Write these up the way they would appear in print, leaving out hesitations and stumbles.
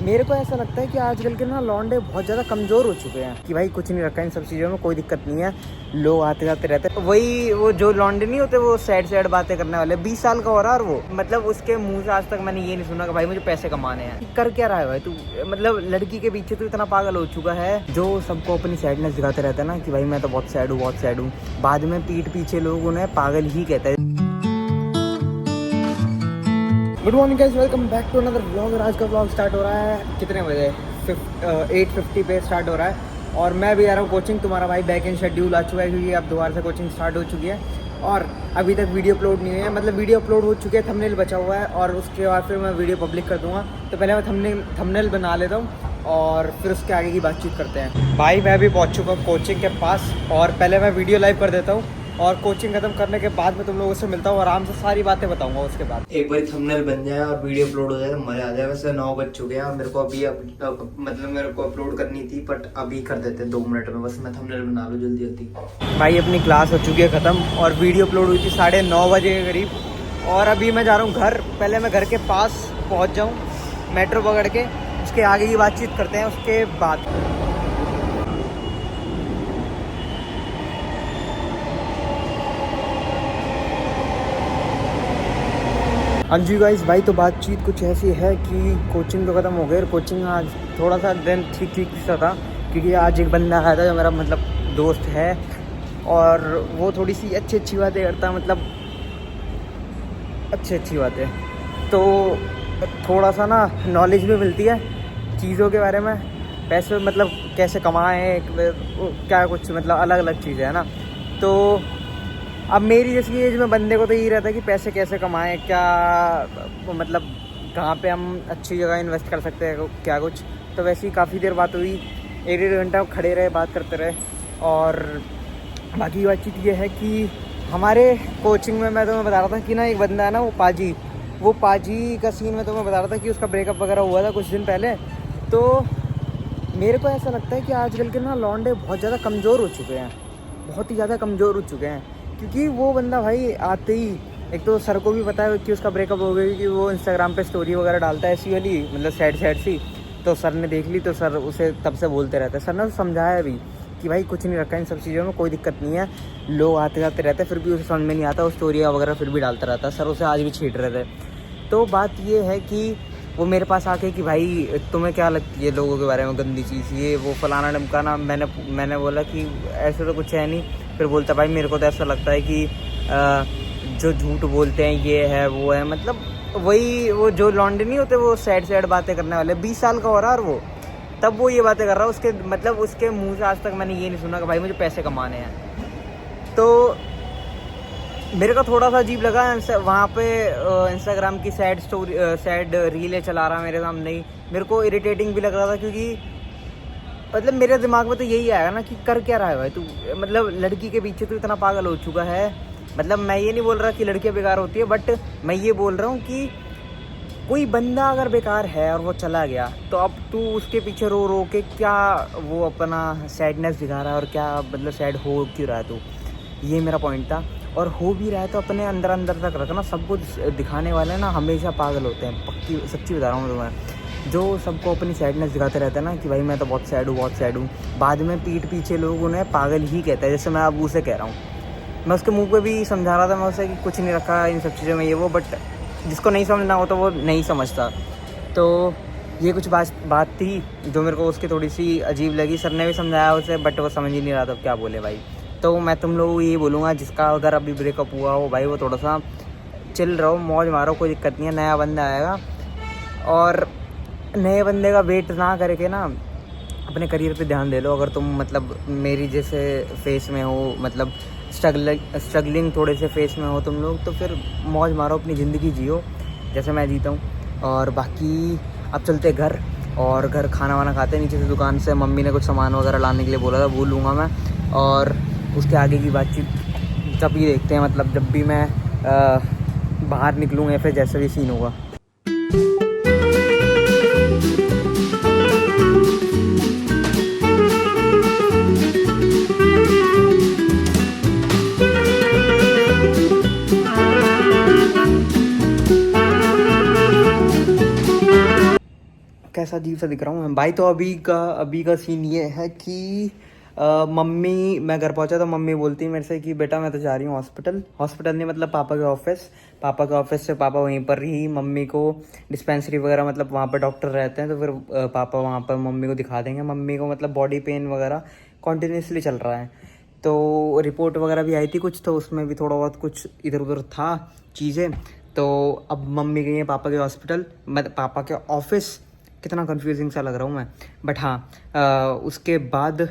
मेरे को ऐसा लगता है कि आजकल के ना लौंडे बहुत ज़्यादा कमज़ोर हो चुके हैं कि भाई कुछ नहीं रखा इन सब चीज़ों में, कोई दिक्कत नहीं है, लोग आते जाते रहते हैं। वही वो जो लौंडे नहीं होते वो सैड सैड बातें करने वाले, 20 साल का हो रहा है और वो मतलब उसके मुंह से आज तक मैंने ये नहीं सुना कि भाई मुझे पैसे कमाने हैं। कर क्या रहा है भाई तू? मतलब लड़की के पीछे तो इतना पागल हो चुका है जो सबको अपनी सैडनेस दिखाते रहता है ना कि भाई मैं तो बहुत सैड हूँ, बहुत सैड हूँ। बाद में पीठ पीछे लोग उन्हें पागल ही कहते हैं। Good morning guys, welcome back to another vlog. और आज का व्लॉग स्टार्ट हो रहा है कितने बजे? 8:50 पे स्टार्ट हो रहा है और मैं भी आ रहा हूँ कोचिंग। तुम्हारा भाई बैक इन शेड्यूल आ चुका है क्योंकि अब दोबारा से कोचिंग स्टार्ट हो चुकी है और अभी तक वीडियो अपलोड नहीं हुई है। मतलब वीडियो अपलोड हो चुकी है, थंबनेल बचा हुआ है और उसके बाद फिर मैं वीडियो पब्लिक कर दूँगा। तो पहले मैं थंबनेल बना लेता हूँ और फिर उसके आगे की बातचीत करते हैं। भाई मैं भी पहुँच चुका हूँ कोचिंग के पास और पहले मैं वीडियो लाइव कर देता हूँ और कोचिंग खत्म करने के बाद मैं तुम लोगों से मिलता हूँ, आराम से सारी बातें बताऊंगा। उसके बाद एक बार थंबनेल बन जाए और वीडियो अपलोड हो जाए तो मजा आ जाए। वैसे 9 बज चुके हैं और मेरे को अभी मतलब मेरे को अपलोड करनी थी बट अभी कर देते हैं 2 मिनट में। बस मैं थंबनेल बना लूँ जल्दी जल्दी। भाई अपनी क्लास हो चुकी है ख़त्म और वीडियो अपलोड हुई थी 9:30 बजे के करीब और अभी मैं जा रहा हूँ घर। पहले मैं घर के पास पहुँच जाऊँ मेट्रो पकड़ के, उसके आगे की बातचीत करते हैं उसके बाद। हाँ जी गाइस, भाई तो बातचीत कुछ ऐसी है कि कोचिंग तो ख़त्म हो गई और कोचिंग आज थोड़ा सा दिन ठीक सा था क्योंकि आज एक बंदा आया था जो मेरा मतलब दोस्त है और वो थोड़ी सी अच्छी बातें करता है, मतलब अच्छी बातें, तो थोड़ा सा ना नॉलेज भी मिलती है चीज़ों के बारे में, पैसे मतलब कैसे कमाएं, क्या कुछ मतलब अलग अलग चीज़ें है ना। तो अब मेरी जैसी एज में बंदे को तो यही रहता है कि पैसे कैसे कमाएं, क्या मतलब कहाँ पे हम अच्छी जगह इन्वेस्ट कर सकते हैं, क्या कुछ। तो वैसे ही काफ़ी देर बात हुई, 1-1.5 घंटा खड़े रहे, बात करते रहे। और बाकी बातचीत ये है कि हमारे कोचिंग में मैं तुम्हें बता रहा था कि ना एक बंदा है ना वो पाजी का सीन मैं तुम्हें बता रहा था कि उसका ब्रेकअप वगैरह हुआ था कुछ दिन पहले। तो मेरे को ऐसा लगता है कि आजकल के ना लौंडे बहुत ज़्यादा कमज़ोर हो चुके हैं, बहुत ही ज़्यादा कमज़ोर हो चुके हैं। क्योंकि वो बंदा भाई आते ही, एक तो सर को भी पता है कि उसका ब्रेकअप हो गया कि वो इंस्टाग्राम पे स्टोरी वगैरह डालता है ऐसी वाली, मतलब सैड सी। तो सर ने देख ली तो सर उसे तब से बोलते रहते हैं। सर ने तो समझाया भी कि भाई कुछ नहीं रखा इन सब चीज़ों में, कोई दिक्कत नहीं है, लोग आते जाते रहते हैं, फिर भी उसे समझ में नहीं आता, वो स्टोरियाँ वगैरह फिर भी डालता रहता है। सर उसे आज भी छीट रहे थे। तो बात ये है कि वो मेरे पास आके कि भाई तुम्हें क्या लगती है लोगों के बारे में गंदी चीज़, ये वो फलाना ढमकाना। मैंने बोला कि ऐसे तो कुछ है नहीं। फिर बोलता भाई मेरे को तो ऐसा लगता है कि जो झूठ बोलते हैं ये है वो है, मतलब वही वो जो लौंडे नहीं होते वो सैड बातें करने वाले, 20 साल का हो रहा है और वो तब वो ये बातें कर रहा है। उसके मतलब उसके मुंह से आज तक मैंने ये नहीं सुना कि भाई मुझे पैसे कमाने हैं। तो मेरे को थोड़ा सा अजीब लगा वहाँ पे इंस्टाग्राम की सैड रीलें चला रहा मेरे सामने ही। मेरे को इरिटेटिंग भी लग रहा था क्योंकि मतलब मेरे दिमाग में तो यही आया ना कि कर क्या रहा है भाई तू? मतलब लड़की के पीछे तो इतना पागल हो चुका है। मतलब मैं ये नहीं बोल रहा कि लड़कियाँ बेकार होती है, बट मैं ये बोल रहा हूँ कि कोई बंदा अगर बेकार है और वो चला गया तो अब तू उसके पीछे रो के क्या वो अपना सैडनेस दिखा रहा है और क्या मतलब सैड हो क्यों रहा है तू? ये मेरा पॉइंट था। और हो भी रहा है तो अपने अंदर तक रखना। सब कुछ दिखाने वाले ना हमेशा पागल होते हैं, पक्की सच्ची बता रहा हूँ तुम्हें। जो सबको अपनी सैडनेस दिखाते रहते हैं ना कि भाई मैं तो बहुत सैड हूँ, बाद में पीठ पीछे लोग उन्हें पागल ही कहते हैं। जैसे मैं अब उसे कह रहा हूँ, मैं उसके मुंह पे भी समझा रहा था मैं उसे कि कुछ नहीं रखा इन सब चीज़ों में ये वो, बट जिसको नहीं समझना हो तो वो नहीं समझता। तो ये कुछ बात थी जो मेरे को उसकी थोड़ी सी अजीब लगी। सर ने भी समझाया उसे बट वो समझ ही नहीं रहा था क्या बोले भाई। तो मैं तुम लोगों को ये बोलूँगा जिसका अगर अभी ब्रेकअप हुआ हो भाई वो थोड़ा सा चिल रहो, मौज मारो, कोई दिक्कत नहीं है। नया बंदा आएगा और नए बंदे का वेट ना करके ना अपने करियर पे ध्यान दे लो। अगर तुम मतलब मेरी जैसे फेस में हो, मतलब स्ट्रगलिंग थोड़े से फेस में हो तुम लोग, तो फिर मौज मारो, अपनी ज़िंदगी जियो जैसे मैं जीता हूँ। और बाकी अब चलते घर और घर खाना वाना खाते हैं नीचे से दुकान से। मम्मी ने कुछ सामान वगैरह लाने के लिए बोला था, वो लूँगा मैं। और उसके आगे की बातचीत जब भी देखते हैं, मतलब जब भी मैं बाहर निकलूँगा या फिर जैसा भी सीन होगा। कैसा अजीब सा दिख रहा हूँ मैं भाई। तो अभी का सीन ये है कि मम्मी, मैं घर पहुंचा तो मम्मी बोलती मेरे से कि बेटा मैं तो जा रही हूँ हॉस्पिटल नहीं मतलब पापा के ऑफिस से। पापा वहीं पर ही मम्मी को डिस्पेंसरी वगैरह मतलब वहाँ पर डॉक्टर रहते हैं, तो फिर पापा वहाँ पर मम्मी को दिखा देंगे। मम्मी को मतलब बॉडी पेन वगैरह कॉन्टीन्यूसली चल रहा है, तो रिपोर्ट वगैरह भी आई थी कुछ, तो उसमें भी थोड़ा बहुत कुछ इधर उधर था चीज़ें। तो अब मम्मी गई है पापा के हॉस्पिटल, मतलब पापा के ऑफिस। कितना कंफ्यूजिंग सा लग रहा हूँ मैं, बट हाँ उसके बाद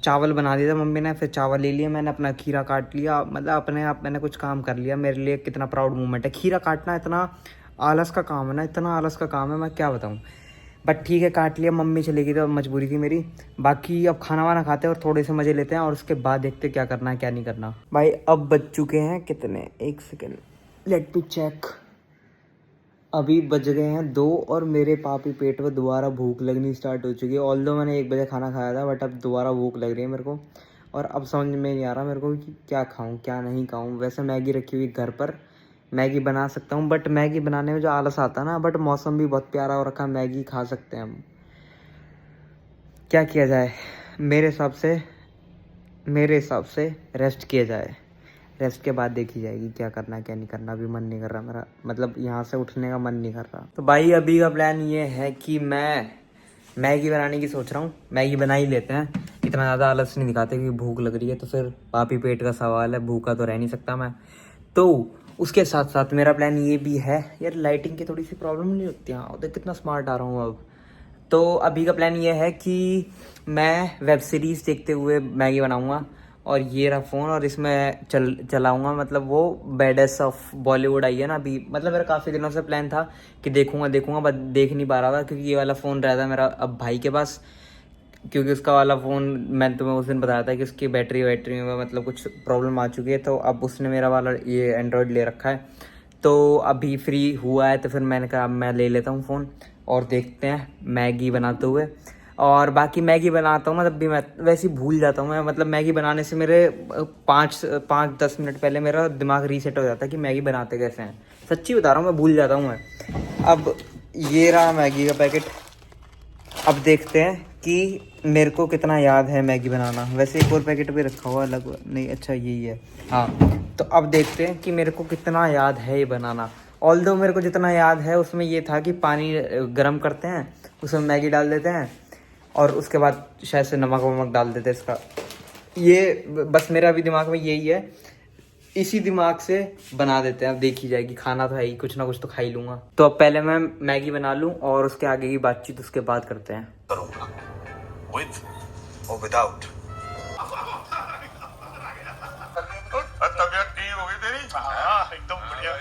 चावल बना दिया था मम्मी ने। फिर चावल ले लिया मैंने, अपना खीरा काट लिया, मतलब अपने आप मैंने कुछ काम कर लिया। मेरे लिए कितना प्राउड मोमेंट है। खीरा काटना इतना आलस का काम है ना, इतना आलस का काम है मैं क्या बताऊँ। बट ठीक है, काट लिया। मम्मी चली गई तो मजबूरी थी मेरी। बाकी अब खाना वाना खाते हैं और थोड़े से मज़े लेते हैं, और उसके बाद देखते हैं क्या करना है क्या नहीं करना। भाई अब बज चुके हैं कितने, एक सेकेंड लेट मी चेक। अभी बज गए हैं 2 और मेरे पापी पेट में दोबारा भूख लगनी स्टार्ट हो चुकी है। ऑल्दो मैंने 1 बजे खाना खाया था, बट अब दोबारा भूख लग रही है मेरे को। और अब समझ में नहीं आ रहा मेरे को कि क्या खाऊं क्या नहीं खाऊं। वैसे मैगी रखी हुई घर पर, मैगी बना सकता हूं, बट मैगी बनाने में जो आलस आता है ना, बट मौसम भी बहुत प्यारा हो रखा है, मैगी खा सकते हैं हम। क्या किया जाए? मेरे हिसाब से रेस्ट किया जाए। रेस्ट के बाद देखी जाएगी क्या करना है क्या नहीं करना। अभी मन नहीं कर रहा मेरा, मतलब यहाँ से उठने का मन नहीं कर रहा। तो भाई अभी का प्लान ये है कि मैं मैगी बनाने की सोच रहा हूँ। मैगी बना ही लेते हैं, इतना ज़्यादा आलस नहीं दिखाते क्योंकि भूख लग रही है। तो फिर पापी पेट का सवाल है, भूखा तो रह नहीं सकता मैं। तो उसके साथ साथ मेरा प्लान ये भी है, यार लाइटिंग की थोड़ी सी प्रॉब्लम नहीं होती। हाँ देख कितना स्मार्ट आ रहा हूँ अब। तो अभी का प्लान ये है कि मैं वेब सीरीज़ देखते हुए मैगी बनाऊँगा, और ये रहा फ़ोन, और इसमें चलाऊँगा। मतलब वो बैडेस्ट ऑफ बॉलीवुड आई है ना अभी, मतलब मेरा काफ़ी दिनों से प्लान था कि देखूँगा बट देख नहीं पा रहा था, क्योंकि ये वाला फ़ोन रहता है मेरा अब भाई के पास। क्योंकि उसका वाला फ़ोन मैंने तुम्हें उस दिन बताया था कि उसकी बैटरी में मतलब कुछ प्रॉब्लम आ चुकी है, तो अब उसने मेरा वाला ये एंड्रॉयड ले रखा है। तो अभी फ्री हुआ है, तो फिर मैंने कहा मैं ले लेता हूँ फ़ोन और देखते हैं मैगी बनाते हुए। और बाकी मैगी बनाता हूँ, मतलब भी मैं वैसे ही भूल जाता हूँ मैं, मतलब मैगी बनाने से मेरे 5-10 मिनट पहले मेरा दिमाग रीसेट हो जाता है कि मैगी बनाते कैसे हैं। सच्ची बता रहा हूँ, मैं भूल जाता हूँ मैं। अब ये रहा मैगी का पैकेट। अब देखते हैं कि मेरे को कितना याद है मैगी बनाना। वैसे एक और पैकेट भी रखा हुआ अलग, नहीं अच्छा यही है हाँ। तो अब देखते हैं कि मेरे को कितना याद है ये बनाना। ऑल्दो मेरे को जितना याद है उसमें ये था कि पानी गर्म करते हैं, उसमें मैगी डाल देते हैं, और उसके बाद शायद से नमक डाल देते हैं इसका। ये बस मेरा अभी दिमाग में यही है, इसी दिमाग से बना देते हैं। अब देखी जाएगी, खाना तो है ही, कुछ ना कुछ तो खा ही लूँगा। तो अब पहले मैं मैगी बना लूँ और उसके आगे की बातचीत उसके बाद करते हैं। करूंगा विद और विदाउट। तबीयत ठीक हो गई तेरी? एकदम बढ़िया।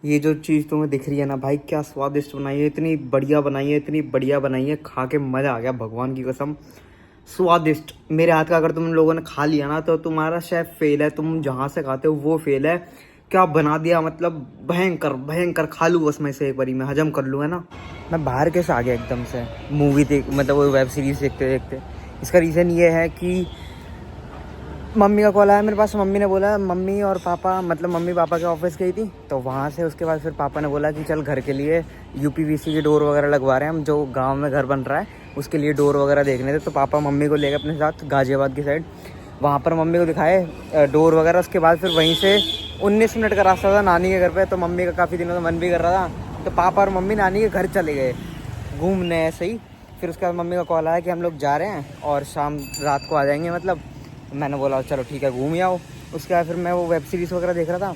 ये जो चीज़ तुम्हें दिख रही है ना भाई, क्या स्वादिष्ट बनाई है, इतनी बढ़िया बनाई है, खा के मज़ा आ गया भगवान की कसम। स्वादिष्ट मेरे हाथ का अगर तुम लोगों ने खा लिया ना तो तुम्हारा शेफ फेल है, तुम जहाँ से खाते हो वो फेल है। क्या बना दिया, मतलब भयंकर। खा लूँ बस मैं इसे एक बारी में हजम कर लूँ, है ना। मैं बाहर कैसे आ गया एकदम से मूवी देख, मतलब वो वेब सीरीज़ देखते। इसका रीज़न ये है कि मम्मी का कॉल आया मेरे पास। मम्मी ने बोला, मम्मी और पापा, मतलब मम्मी पापा के ऑफिस गई थी, तो वहाँ से उसके बाद फिर पापा ने बोला कि चल घर के लिए यूपीवीसी की डोर वगैरह लगवा रहे हैं हम, जो गांव में घर बन रहा है उसके लिए डोर वगैरह देखने थे। तो पापा मम्मी को ले गए अपने साथ गाज़ियाबाद की साइड, वहाँ पर मम्मी को दिखाए डोर वगैरह। उसके बाद फिर वहीं से 19 मिनट का रास्ता था नानी के घर पर, तो मम्मी का काफ़ी दिनों से मन भी कर रहा था, तो पापा और मम्मी नानी के घर चले गए घूमने ऐसे ही। फिर उसके बाद मम्मी का कॉल आया कि हम लोग जा रहे हैं और शाम रात को आ जाएंगे, मतलब मैंने बोला चलो ठीक है घूम ही आओ। उसके बाद फिर मैं वो वेब सीरीज़ वगैरह देख रहा था।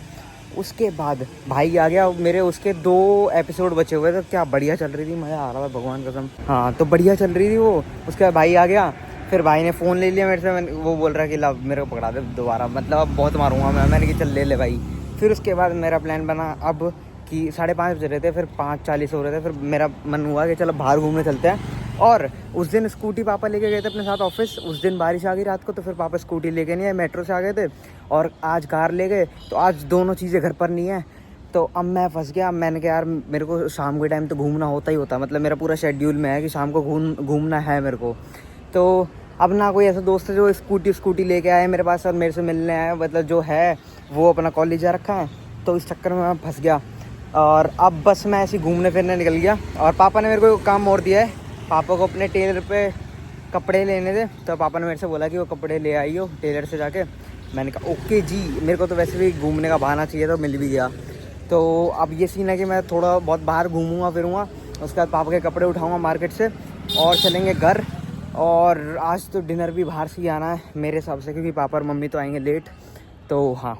उसके बाद भाई आ गया मेरे, उसके 2 एपिसोड बचे हुए थे। क्या बढ़िया चल रही थी, मज़ा आ रहा था भगवान कसम। हाँ तो बढ़िया चल रही थी वो। उसके बाद भाई आ गया, फिर भाई ने फ़ोन ले लिया मेरे से। वो बोल रहा कि ला मेरे को पकड़ा दे दोबारा, मतलब अब बहुत मारूंगा मैंने कि चल ले भाई। फिर उसके बाद मेरा प्लान बना अब कि 5:30 बज रहे थे, फिर 5:40 हो रहे थे। फिर मेरा मन हुआ कि चलो बाहर घूमने चलते हैं। और उस दिन स्कूटी पापा लेके गए थे अपने साथ ऑफिस। उस दिन बारिश आ गई रात को, तो फिर पापा स्कूटी लेके नहीं आए, मेट्रो से आ गए थे। और आज कार ले गए, तो आज दोनों चीज़ें घर पर नहीं है। तो अब मैं फंस गया। मैंने कहा यार मेरे को शाम के टाइम तो घूमना होता ही होता, मतलब मेरा पूरा शेड्यूल में है कि शाम को घूमना है मेरे को। तो अब ना कोई ऐसा दोस्त है जो स्कूटी लेके आए मेरे पास और मेरे से मिलने आए, मतलब जो है वो अपना कॉलेज जा रखा है, तो इस चक्कर में मैं फंस गया। और अब बस मैं ऐसे घूमने फिरने निकल गया। और पापा ने मेरे को काम और दिया है, पापा को अपने टेलर पे कपड़े लेने थे, तो पापा ने मेरे से बोला कि वो कपड़े ले आई हो टेलर से जाके। मैंने कहा ओके जी। मेरे को तो वैसे भी घूमने का बहाना चाहिए, तो मिल भी गया। तो अब ये सीन है कि मैं थोड़ा बहुत बाहर घूमूंगा फिरूंगा, उसके बाद पापा के कपड़े उठाऊंगा मार्केट से और चलेंगे घर। और आज तो डिनर भी बाहर से ही आना है मेरे हिसाब से, क्योंकि पापा और मम्मी तो आएंगे लेट। तो हाँ,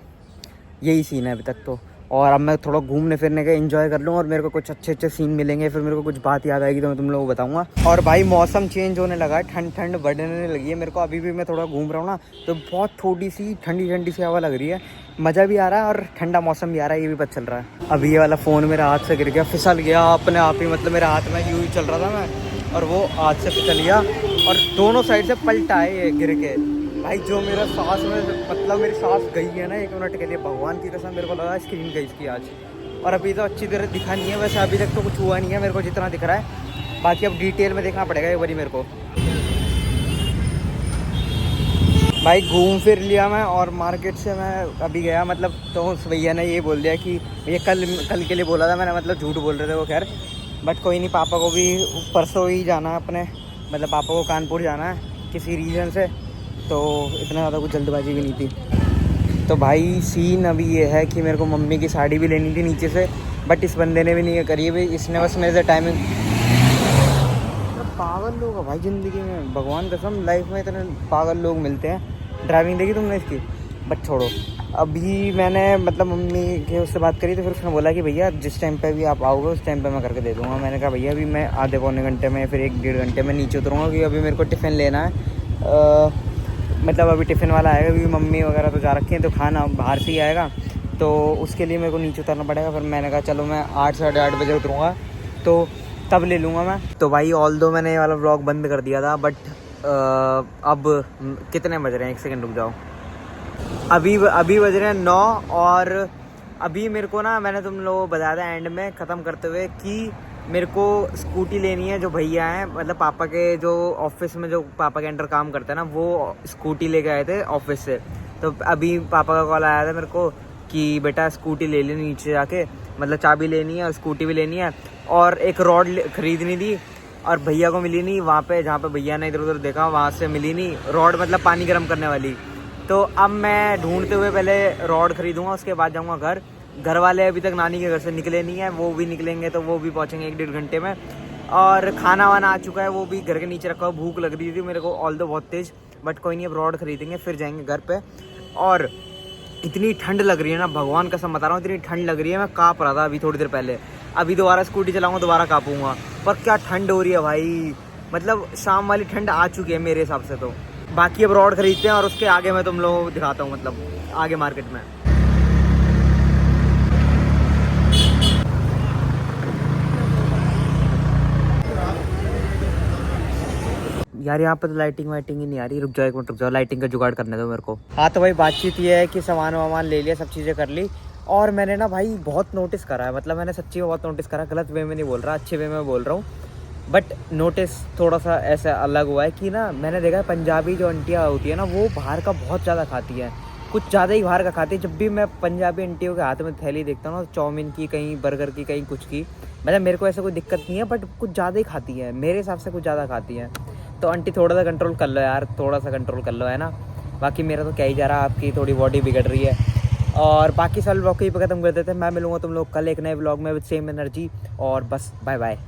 यही सीन है अभी तक तो। और अब मैं थोड़ा घूमने फिरने का एंजॉय कर लूँ, और मेरे को कुछ अच्छे सीन मिलेंगे, फिर मेरे को कुछ बात याद आएगी तो मैं तुम लोगों को बताऊंगा। और भाई मौसम चेंज होने लगा है, ठंड बढ़ने लगी है मेरे को। अभी भी मैं थोड़ा घूम रहा हूँ ना, तो बहुत थोड़ी सी ठंडी सी हवा लग रही है, मज़ा भी आ रहा है और ठंडा मौसम भी आ रहा है, ये भी पता चल रहा है। अभी ये वाला फ़ोन मेरे हाथ से गिर गया, फिसल गया अपने आप ही, मतलब मेरे हाथ में यूँ ही चल रहा था मैं, और वो हाथ से फिसल गया और दोनों साइड से पलटा है ये गिर के। भाई जो मेरा सांस में, मतलब मेरी सांस गई है ना 1 मिनट के लिए, भगवान की कसम मेरे को लगा स्क्रीन गई इसकी आज। और अभी तो अच्छी तरह दिखा नहीं है, वैसे अभी तक तो कुछ हुआ नहीं है मेरे को जितना दिख रहा है, बाकी अब डिटेल में देखना पड़ेगा एक बारी मेरे को। भाई घूम फिर लिया मैं, और मार्केट से मैं अभी गया, मतलब तो उस भैया ने ये बोल दिया कि ये कल के लिए बोला था मैंने, मतलब झूठ बोल रहे थे वो, खैर बट कोई नहीं। पापा को भी परसों ही जाना है अपने, मतलब पापा को कानपुर जाना है किसी रीज़न से, तो इतना ज़्यादा कुछ जल्दबाजी भी नहीं थी। तो भाई सीन अभी ये है कि मेरे को मम्मी की साड़ी भी लेनी थी नीचे से, बट इस बंदे ने भी नहीं करी है भाई, इसने बस मेरे से टाइमिंग। पागल लोग है भाई ज़िंदगी में, भगवान कसम लाइफ में इतने पागल लोग मिलते हैं। ड्राइविंग देखी तुमने इसकी, बट छोड़ो। अभी मैंने मतलब मम्मी के उससे बात करी, तो फिर उसने बोला कि भैया जिस टाइम पे भी आप आओगे उस टाइम पे मैं करके दे दूँगा। मैंने कहा भैया अभी मैं आधे पौने घंटे में, फिर 1-1.5 घंटे में नीचे उतरूँगा, क्योंकि अभी मेरे को टिफ़िन लेना है। मतलब अभी टिफ़िन वाला आएगा, क्योंकि मम्मी वगैरह तो जा रखी हैं, तो खाना बाहर से ही आएगा, तो उसके लिए मेरे को नीचे उतरना पड़ेगा। फिर मैंने कहा चलो मैं 8 साढ़े 8 बजे उतरूँगा, तो तब ले लूँगा मैं। तो भाई ऑल दो मैंने ये वाला व्लॉग बंद कर दिया था, बट अब कितने बज रहे हैं, 1 सेकंड रुक जाओ। अभी बज रहे हैं 9, और अभी मेरे को ना, मैंने तुम लोगों को बताया था एंड में ख़त्म करते हुए कि मेरे को स्कूटी लेनी है। जो भैया हैं, मतलब पापा के जो ऑफिस में जो पापा के अंडर काम करते हैं ना, वो स्कूटी लेके आए थे ऑफिस से। तो अभी पापा का कॉल आया था मेरे को कि बेटा स्कूटी ले ले नीचे जाके, मतलब चाबी लेनी है और स्कूटी भी लेनी है, और एक रॉड ख़रीदनी थी, और भैया को मिली नहीं वहाँ पे, जहाँ पे भैया ने इधर उधर देखा वहाँ से मिली नहीं रॉड, मतलब पानी गर्म करने वाली। तो अब मैं ढूंढते हुए पहले रॉड खरीदूंगा, उसके बाद जाऊँगा घर वाले अभी तक नानी के घर से निकले नहीं है, वो भी निकलेंगे तो वो भी पहुँचेंगे 1-1.5 घंटे में। और खाना वाना आ चुका है, वो भी घर के नीचे रखा हुआ। भूख लग रही थी मेरे को ऑल दो बहुत तेज़, बट कोई नहीं, अब रॉड खरीदेंगे फिर जाएंगे घर पे। और इतनी ठंड लग रही है ना, भगवान कसम बता रहा हूँ, इतनी ठंड लग रही है, मैं काँप रहा था अभी थोड़ी देर पहले। अभी दोबारा स्कूटी चलाऊँगा दोबारा काँपूँगा, पर क्या ठंड हो रही है भाई, मतलब शाम वाली ठंड आ चुकी है मेरे हिसाब से। तो बाकी अब रॉड खरीदते हैं, और उसके आगे मैं तुम लोगों को दिखाता हूँ, मतलब आगे मार्केट में। यार यहाँ पे तो लाइटिंग वाइटिंग ही नहीं आ रही, रुक जाओ 1 मिनट रुक जाओ, लाइटिंग का जुगाड़ करने दो मेरे को। हाँ तो भाई बातचीत ये है कि सामान वामान ले लिया, सब चीज़ें कर ली, और मैंने ना भाई बहुत नोटिस करा है, मतलब मैंने सच्ची में बहुत नोटिस करा, गलत वे में नहीं बोल रहा, अच्छे वे में बोल रहा हूँ, बट नोटिस थोड़ा सा ऐसा अलग हुआ है कि ना, मैंने देखा है पंजाबी जो आंटियाँ होती है ना, वो बाहर का बहुत ज़्यादा खाती है, कुछ ज़्यादा ही बाहर का खाती है। जब भी मैं पंजाबी आंटियों के हाथ में थैली देखता हूँ ना, चाउमीन की, कहीं बर्गर की, कहीं कुछ की, मतलब मेरे को ऐसा कोई दिक्कत नहीं है, बट कुछ ज़्यादा ही खाती है, मेरे हिसाब से कुछ ज़्यादा खाती है। तो आंटी थोड़ा सा कंट्रोल कर लो यार, थोड़ा सा कंट्रोल कर लो, है ना। बाकी मेरा तो क्या ही जा रहा है, आपकी थोड़ी बॉडी बिगड़ रही है। और बाकी सारे व्लॉग को ही खत्म कर देते हैं। मैं मिलूंगा तुम लोग कल एक नए व्लॉग में विद सेम एनर्जी, और बस बाय बाय।